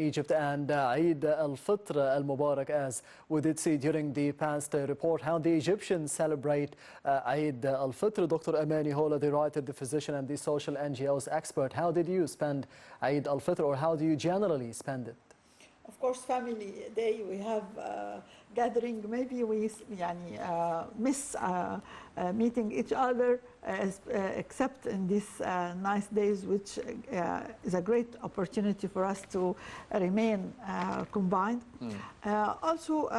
Egypt, and Eid al-Fitr al-Mubarak, as we did see during the past report, how the Egyptians celebrate Eid al-Fitr. Dr. Amani Hola, the writer, the physician, and the social NGOs expert, how did you spend Eid al-Fitr, or how do you generally spend it? Of course, family day, we have gathering. Maybe we miss meeting each other, except in these nice days, which is a great opportunity for us to remain combined. Also,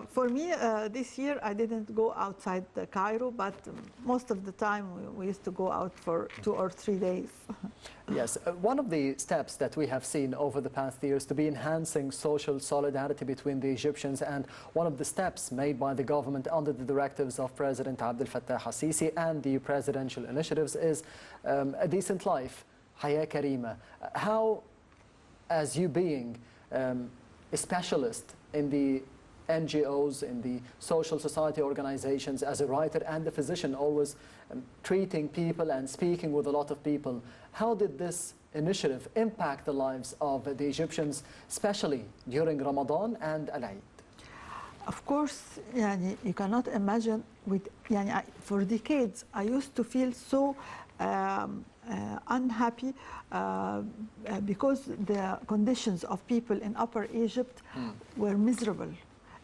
for me, this year, I didn't go outside Cairo, but most of the time we used to go out for 2 or 3 days. Yes, one of the steps that we have seen over the past years to be enhancing social solidarity between the Egyptians, and one of the steps made by the government under the directives of President Abdel Fattah al-Sisi and the presidential initiatives, is a decent life, Hayat Karima. How, as you being a specialist in the NGOs, in the social society organizations, as a writer and a physician, always treating people and speaking with a lot of people, how did this initiative impact the lives of the Egyptians, especially during Ramadan and Al-Eid? Of course, you cannot imagine, for decades I used to feel so unhappy because the conditions of people in Upper Egypt were miserable.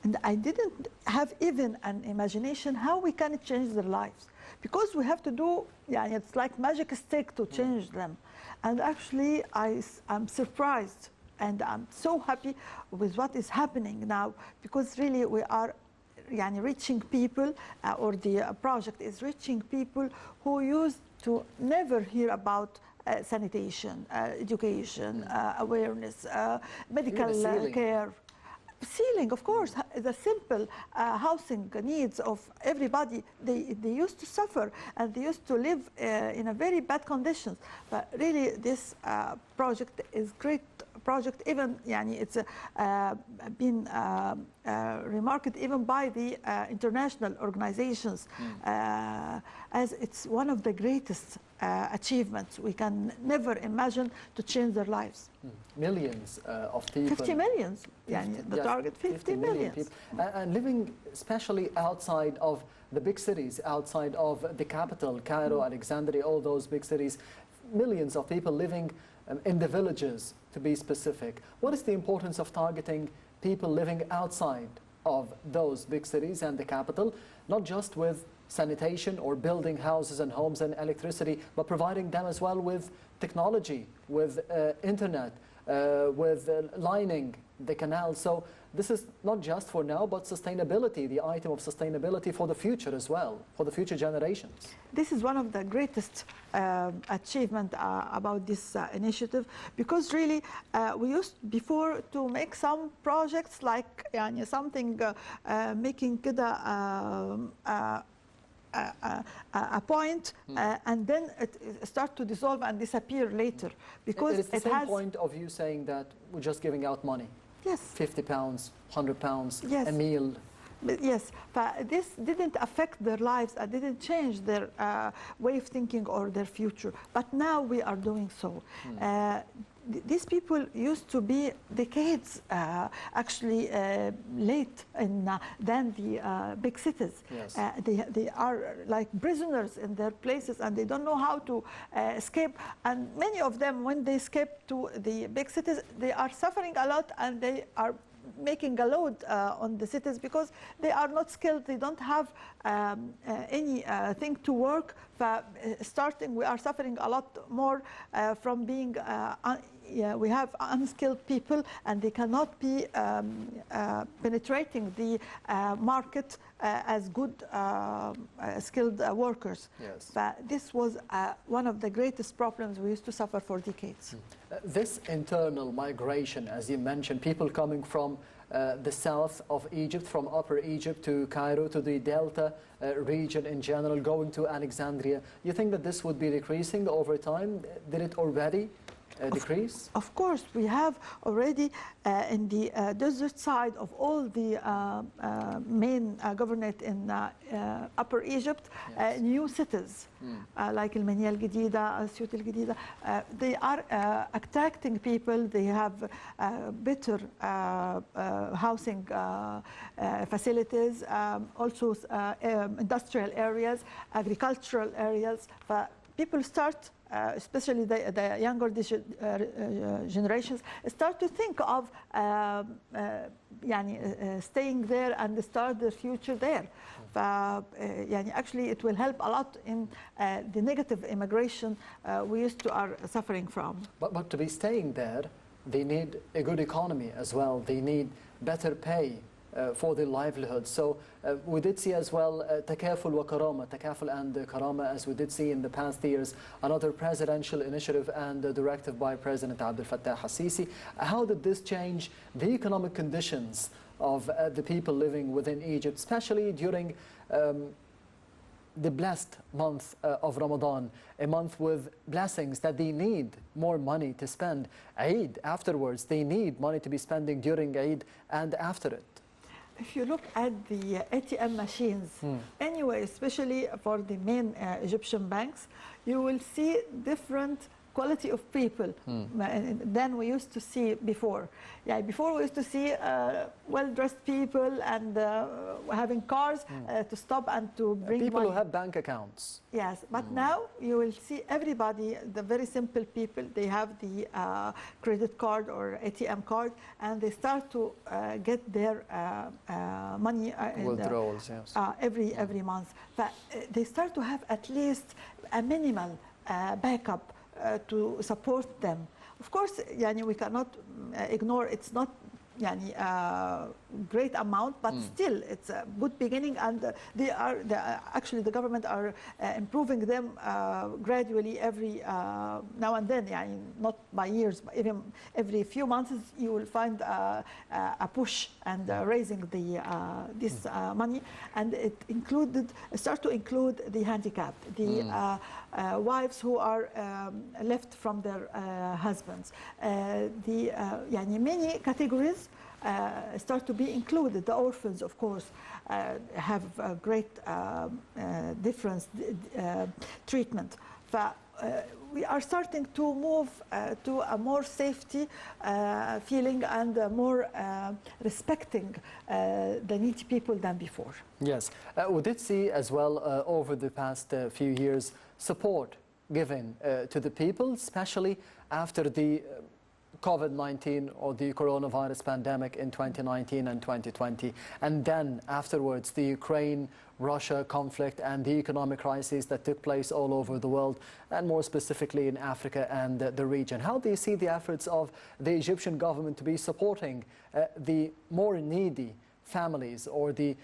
And I didn't have even an imagination how we can change their lives. Because we have to do, it's like magic stick to change them. And actually, I'm surprised and I'm so happy with what is happening now, because really we are reaching people, or the project is reaching people who used to never hear about sanitation, education, awareness, medical care. Ceiling, of course, the simple housing needs of everybody. They used to suffer and they used to live in a very bad conditions. But really, this project is great project. Even it's been remarked even by the international organizations as it's one of the greatest achievements we can never imagine to change their lives. Millions of people. 50 million. The target 50 million people. And living especially outside of the big cities, outside of the capital, Cairo, Alexandria, all those big cities. Millions of people living in the villages, to be specific. What is the importance of targeting people living outside of those big cities and the capital, not just with sanitation or building houses and homes and electricity, but providing them as well with technology, with internet, with lining the canal? So this is not just for now, but sustainability, the item of sustainability for the future as well, for the future generations. This is one of the greatest achievement about this initiative, because really we used before to make some projects like something making a point, and then it start to dissolve and disappear later, because it is the same point of you saying that we're just giving out money. Yes. 50 pounds, 100 pounds, yes. A meal. Yes, but this didn't affect their lives. I didn't change their way of thinking or their future. But now we are doing so. These people used to be decades actually late than the big cities. Yes. They are like prisoners in their places, and they don't know how to escape. And many of them, when they escape to the big cities, they are suffering a lot, and they are making a load on the cities because they are not skilled. They don't have anything to work. We are suffering a lot more from being we have unskilled people, and they cannot be penetrating the market as good skilled workers. Yes. But this was one of the greatest problems we used to suffer for decades. This internal migration, as you mentioned, people coming from the south of Egypt, from Upper Egypt to Cairo, to the Delta region in general, going to Alexandria, you think that this would be decreasing over time? Did it already? decrease? Of course, we have already in the desert side of all the main governorate in Upper Egypt, Yes. new cities like El Mania Al Jadida, Asyut Al Jadida. They are attracting people. They have better housing facilities, also industrial areas, agricultural areas. People start, especially the younger generations, start to think of staying there and start their future there. Actually, it will help a lot in the negative immigration we used to are suffering from. But to be staying there, they need a good economy as well. They need better pay for their livelihood. So we did see as well Takaful wa Karama, Takaful and Karama, as we did see in the past years, another presidential initiative and directive by President Abdel Fattah al-Sisi. How did this change the economic conditions of the people living within Egypt, especially during the blessed month of Ramadan, a month with blessings that they need more money to spend? Eid afterwards, they need money to be spending during Eid and after it. If you look at the ATM machines, anyway, especially for the main Egyptian banks, you will see different quality of people than we used to see before. Before we used to see well-dressed people and having cars to stop and to bring people money. Who have bank accounts. Yes, but now you will see everybody, the very simple people, they have the credit card or ATM card, and they start to get their money withdrawals, yes. every month. But they start to have at least a minimal backup to support them. Of course, we cannot ignore it's not great amount, but still it's a good beginning, and actually the government are improving them gradually every now and then, not by years, but even every few months you will find a push and raising the this money, and it start to include the handicapped, the wives who are left from their husbands, many categories start to be included. The orphans, of course, have a great difference treatment. We are starting to move to a more safety feeling and more respecting the needy people than before. Yes, we did see as well over the past few years support given to the people, especially after the COVID-19 or the coronavirus pandemic in 2019 and 2020, and then afterwards the Ukraine-Russia conflict and the economic crisis that took place all over the world, and more specifically in Africa and the region. How do you see the efforts of the Egyptian government to be supporting the more needy families or the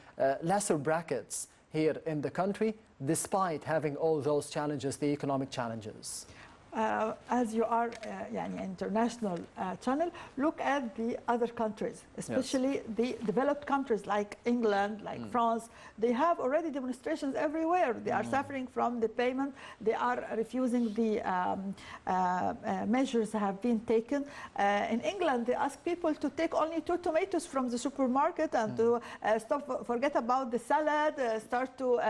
lesser brackets here in the country, despite having all those challenges, the economic challenges? As you are an international channel, look at the other countries, especially the developed countries like England, like France. They have already demonstrations everywhere. They are suffering from the payment. They are refusing the measures have been taken. In England, they ask people to take only 2 tomatoes from the supermarket and to forget about the salad, start to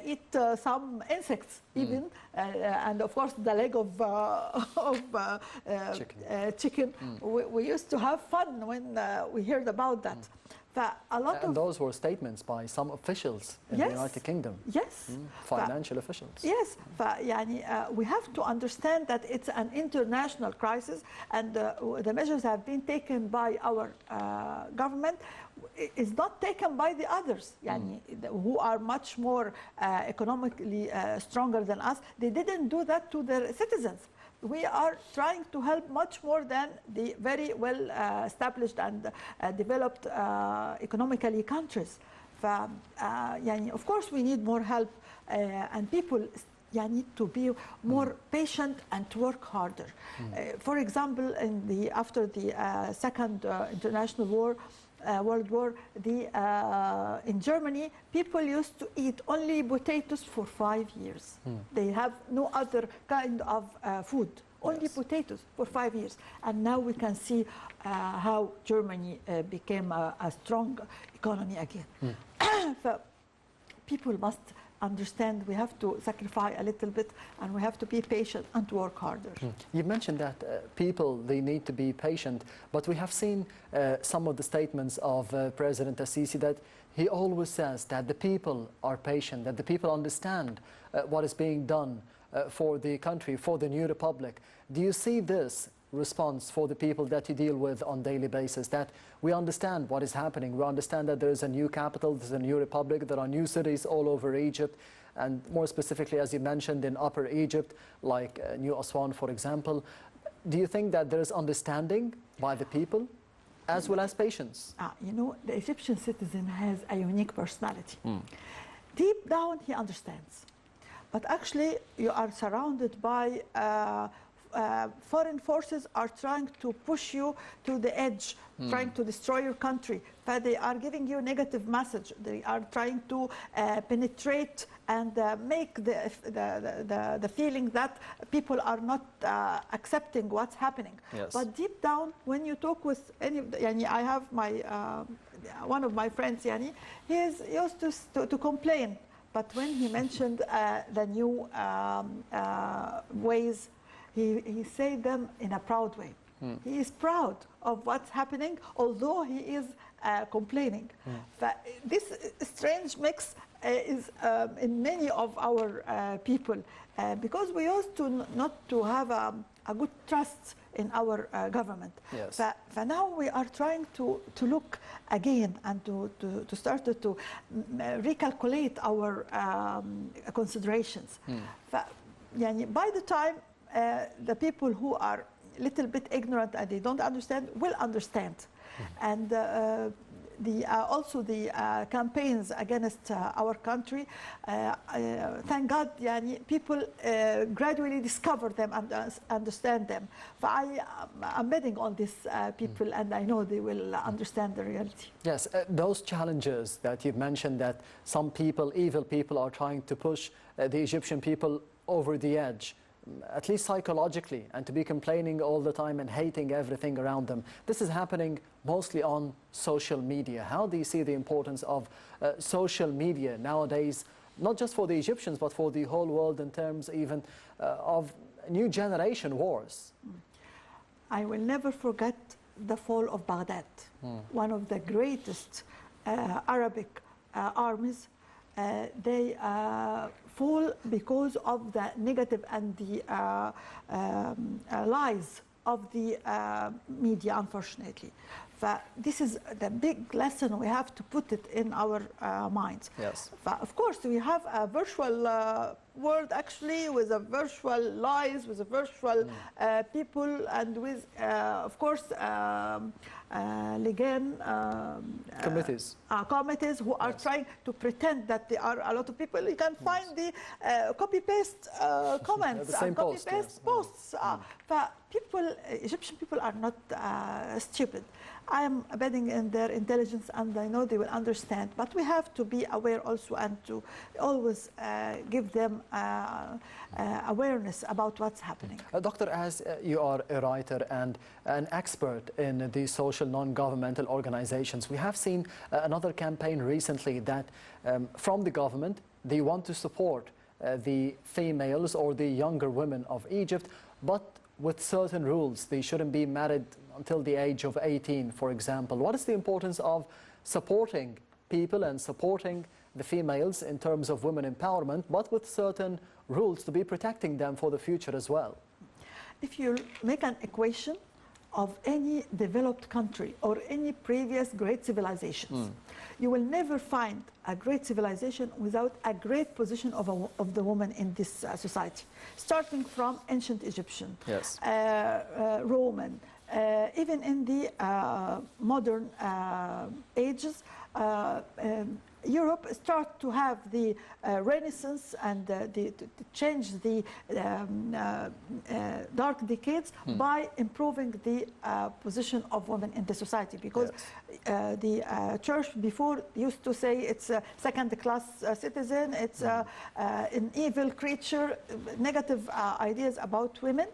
eat some insects even, and of course the leg of chicken. We used to have fun when we heard about that. And those were statements by some officials in the United Kingdom. Yes. Financial officials. Yes. We have to understand that it's an international crisis, and the measures have been taken by our government is not taken by the others, who are much more economically stronger than us. They didn't do that to their citizens. We are trying to help much more than the very well established and developed economically countries. Of course, we need more help, and people need to be more patient and to work harder. For example, after the Second International War, World War, in Germany, people used to eat only potatoes for 5 years. They have no other kind of food only Yes. potatoes for 5 years. And now we can see how Germany became a strong economy again. So people must understand we have to sacrifice a little bit and we have to be patient and to work harder. You mentioned that people, they need to be patient, but we have seen some of the statements of President Assisi that he always says that the people are patient, that the people understand what is being done for the country, for the new republic. Do you see this response for the people that you deal with on a daily basis, that we understand what is happening, we understand that there is a new capital, there's a new republic, there are new cities all over Egypt, and more specifically, as you mentioned, in Upper Egypt, like New Aswan, for example. Do you think that there is understanding by the people as well as patience? You know, the Egyptian citizen has a unique personality. Deep down, he understands. But actually, you are surrounded by foreign forces are trying to push you to the edge, trying to destroy your country. But they are giving you a negative message. They are trying to penetrate and make the feeling that people are not accepting what's happening. Yes. But deep down, when you talk with any, Yani, I have my one of my friends, Yani, he is used to complain. But when he mentioned the new ways, he said them in a proud way. He is proud of what's happening, although he is complaining. But this strange mix is in many of our people, because we used to not to have a good trust in our government. Yes. But now we are trying to look again and to start to recalculate our considerations. يعني by the time the people who are a little bit ignorant and they don't understand will understand. And also the campaigns against our country, thank God, يعني, people gradually discover them and understand them. I am betting on these people, and I know they will understand the reality. Yes, those challenges that you've mentioned, that some people, evil people, are trying to push the Egyptian people over the edge, at least psychologically, and to be complaining all the time and hating everything around them. This is happening mostly on social media. How do you see the importance of social media nowadays, not just for the Egyptians, but for the whole world, in terms even of new generation wars? I will never forget the fall of Baghdad, one of the greatest Arabic armies. They fall because of the negative and the lies of the media, unfortunately. This is the big lesson. We have to put it in our minds. Yes. Of course, we have a virtual world, actually, with a virtual lies, with a virtual people, and with, of course, committees who are trying to pretend that there are a lot of people. You can find the copy-paste comments and copy-paste posts. Egyptian people are not stupid. I am betting in their intelligence, and I know they will understand. But we have to be aware also, and to always give them awareness about what's happening. Doctor, as you are a writer and an expert in the social non-governmental organizations, we have seen another campaign recently that from the government, they want to support the females or the younger women of Egypt, but with certain rules. They shouldn't be married until the age of 18, for example. What is the importance of supporting people and supporting the females in terms of women empowerment, but with certain rules to be protecting them for the future as well? If you make an equation of any developed country or any previous great civilizations, you will never find a great civilization without a great position of the woman in this society, starting from ancient Egyptian, yes, Roman, even in the modern ages. Europe start to have the Renaissance and to change the dark decades by improving the position of women in the society, because the church before used to say it's a second-class citizen, it's an evil creature, negative ideas about women.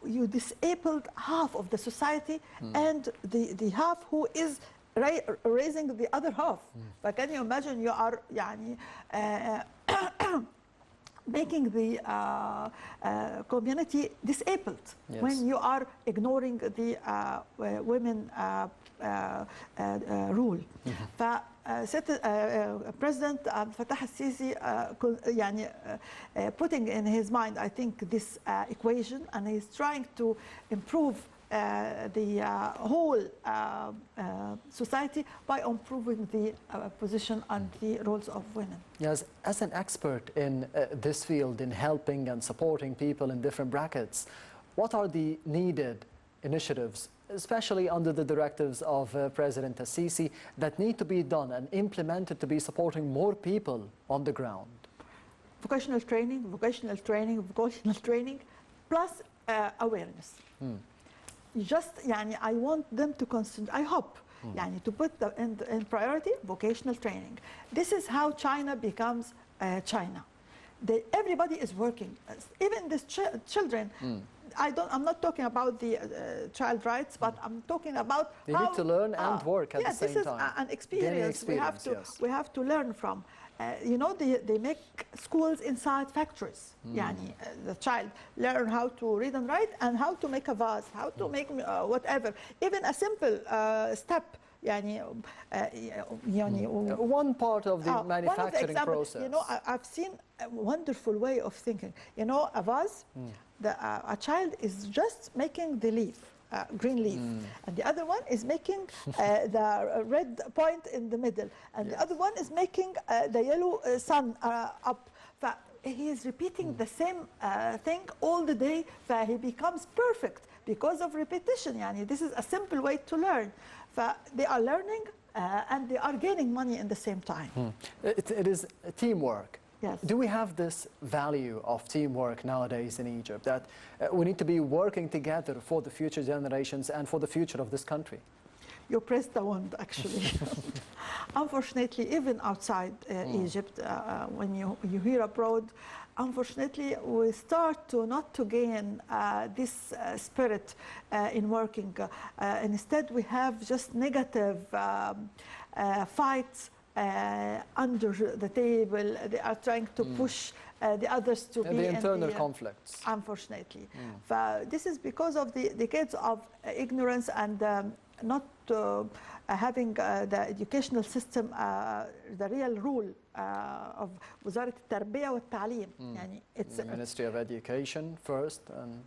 You disabled half of the society and the half who is raising the other half. Can you imagine you are يعني, making the community disabled when you are ignoring the women rule. President Fattah al-Sisi يعني putting in his mind, I think, this equation, and he's trying to improve the whole society by improving the position and the roles of women. Yes, as an expert in this field, in helping and supporting people in different brackets, what are the needed initiatives, especially under the directives of President al-Sisi, that need to be done and implemented to be supporting more people on the ground? Vocational training, plus awareness. Just يعني I want them to consider, I hope يعني to put in priority vocational training. This is how China becomes China. Everybody is working, even the children. I'm not talking about the child rights, but I'm talking about they need to learn and work at the same this is time. An experience we have to learn from. You know, they make schools inside factories. يعني the child learn how to read and write and how to make a vase, how to make whatever. Even a simple step. يعني one part of the manufacturing process. You know, I've seen a wonderful way of thinking. You know, a vase, a child is just making the leaf. Green leaf, and the other one is making the red point in the middle, and the other one is making the yellow sun up. He is repeating the same thing all the day, he becomes perfect because of repetition. Yani, this is a simple way to learn. They are learning and they are gaining money in the same time. It is teamwork. Yes. Do we have this value of teamwork nowadays in Egypt, that we need to be working together for the future generations and for the future of this country? You pressed the wand, actually. Unfortunately, even outside Egypt, when you hear abroad, unfortunately, we start to not to gain this spirit in working. Instead, we have just negative fights under the table. They are trying to push the others to be the internal conflicts. Unfortunately. This is because of the decades of ignorance and not having the educational system, the real rule of وزارة التربية والتعليم. يعني it's the Ministry of Education first, and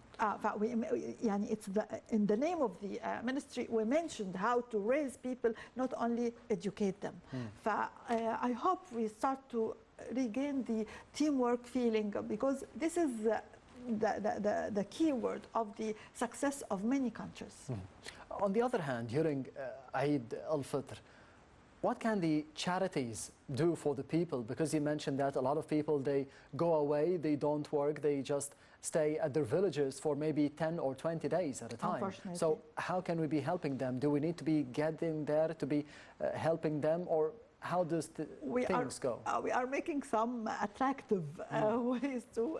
يعني it's in the name of the ministry we mentioned how to raise people, not only educate them. I hope we start to regain the teamwork feeling, because this is the key word of the success of many countries. On the other hand, during Eid al-Fitr, what can the charities do for the people? Because you mentioned that a lot of people, they go away, they don't work, they just stay at their villages for maybe 10 or 20 days at a time. Unfortunately. So how can we be helping them? Do we need to be getting there to be helping them, or how does things go? We are making some attractive ways to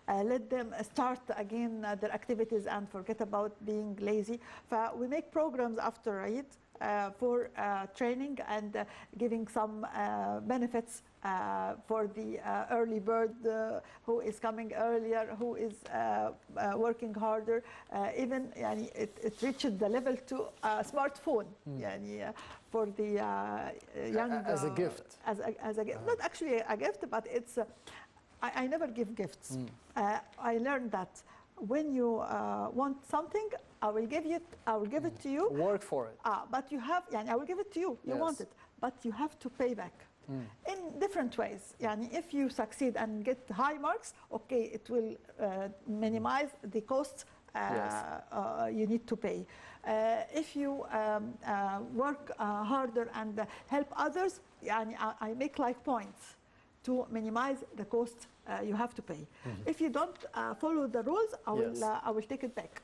let them start again their activities and forget about being lazy. We make programs after Eid for training and giving some benefits for the early bird who is coming earlier, who is working harder. Even يعني, it reached the level to a smartphone. يعني, for the young as a gift. As a gift, not actually a gift, but it's. I never give gifts. I learned that when you want something, I will give it to you. Work for it. But you have, يعني, I will give it to you. You want it, but you have to pay back. In different ways. يعني, if you succeed and get high marks, okay, it will minimize the costs you need to pay. If you work harder and help others, يعني, I make like points. to minimize the cost you have to pay. If you don't follow the rules, I will take it back.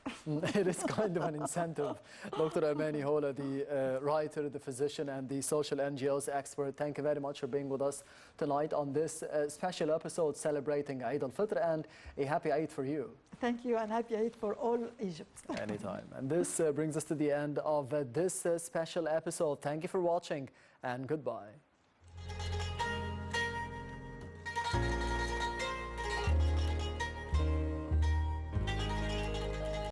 It is kind of an incentive. Dr. Amani Hola, the writer, the physician, and the social NGOs expert, thank you very much for being with us tonight on this special episode celebrating Eid al-Fitr, and a happy Eid for you. Thank you, and happy Eid for all Egypt. Anytime. And this brings us to the end of this special episode. Thank you for watching, and goodbye.